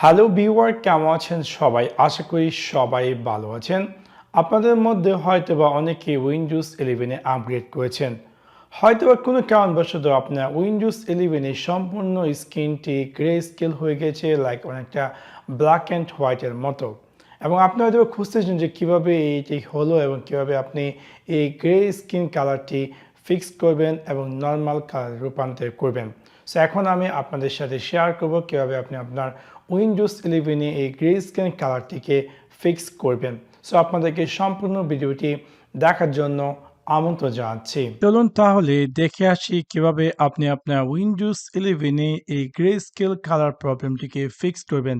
Hello viewer, কেমন আছেন সবাই? আশা করি সবাই ভালো আছেন। আপনাদের মধ্যে হয়তোবা অনেকেই উইন্ডোজ 11 এ আপগ্রেড করেছেন। হয়তোবা কোনো কারণবশত আপনার উইন্ডোজ 11 এর সম্পূর্ণ স্ক্রিনটি গ্রে স্কেল হয়ে গেছে, লাইক অনেকটা ব্ল্যাক অ্যান্ড হোয়াইটের মতো। এবং আপনি হয়তো খুঁজতেছেন যে কীভাবে এইটি হলো এবং কীভাবে আপনি এই গ্রে স্কিন কালারটি ফিক্স করবেন এবং নর্মাল কালার রূপান্তর করবেন। সো এখন আমি আপনাদের সাথে শেয়ার করব কীভাবে আপনি আপনার উইন্ডোজ 11 এ এই গ্রে স্কিন কালারটিকে ফিক্স করবেন। সো আপনাদেরকে সম্পূর্ণ ভিডিওটি দেখার জন্য আমন্ত্রণ জানাচ্ছি। চলুন তাহলে দেখে আসি কিভাবে আপনি আপনার উইন্ডোজ 11 এ এই গ্রে স্কেল কালার প্রবলেমটিকে ফিক্স করবেন।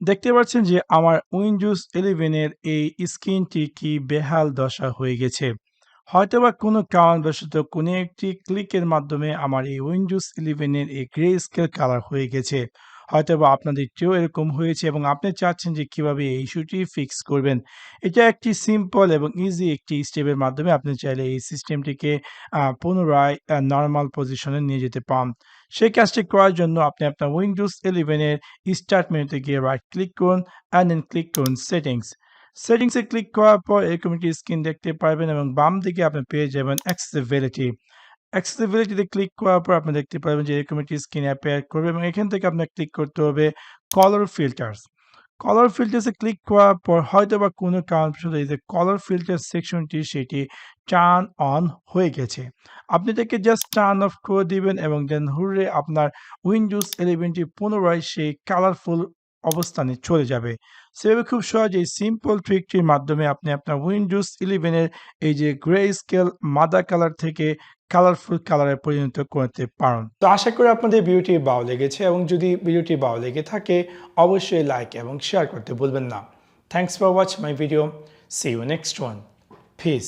দেখতে পাচ্ছেন যে আমার উইন্ডোজ 11 এর এই স্ক্রিনটি কি বেহাল দশা হয়ে গেছে। হয়তোবা কোনো কারণবশত কোনো একটি ক্লিকের মাধ্যমে আমার এই উইন্ডোজ 11 এর এই গ্রে স্কেল কালার হয়ে গেছে। হয়তোবা আপনাদেরটিও এরকম হয়েছে এবং আপনি চাচ্ছেন যে কিভাবে এই ইস্যুটি ফিক্স করবেন। এটা একটি সিম্পল এবং ইজি একটি স্টেপের মাধ্যমে আপনি চাইলে এই সিস্টেমটিকে পুনরায় নরমাল পজিশনে নিয়ে যেতে পারেন। সেই কাজটি করার জন্য আপনি আপনার উইন্ডোজ 11 এর স্টার্ট মেনুতে গিয়ে রাইট ক্লিক করুন অ্যান্ড দেন ক্লিক করুন সেটিংস। সেটিংসে ক্লিক করার পর এরকম একটি স্ক্রিন দেখতে পারবেন এবং বাম দিকে আপনি পেয়ে যাবেন অ্যাক্সেসিবিলিটি। অ্যাক্সেসিবিলিটিতে ক্লিক করার পর আপনি দেখতে পারবেন যে এরকম একটি স্ক্রিন অ্যাপিয়ার করবে এবং এখান থেকে আপনার ক্লিক করতে হবে কালার ফিল্টার্স। কালার ফিল্টার্সে ক্লিক করার পর হয়তোবা কোনো কারণবশত এই যে কালার ফিল্টার সেকশনটি সেটি টার্ন অন হয়ে গেছে। আপনি এটাকে জাস্ট টার্ন অফ করে দিবেন এবং দেন হুররে আপনার উইন্ডোজ 11 টি পুনরায় সেই কালারফুল অবস্থানে চলে যাবে। সেভাবে খুব সহজেই সিম্পল ট্রিকটির মাধ্যমে আপনি আপনার উইন্ডোজ 11 এর এই যে গ্রে স্কেল মাদা কালার থেকে কালারফুল কালারে পরিণত করতে পারেন। তো আশা করি আপনাদের ভিডিওটি ভালো লেগেছে এবং যদি ভিডিওটি ভালো লেগে থাকে অবশ্যই লাইক এবং শেয়ার করতে ভুলবেন না। Thanks for watch my video. See you next one. Piece.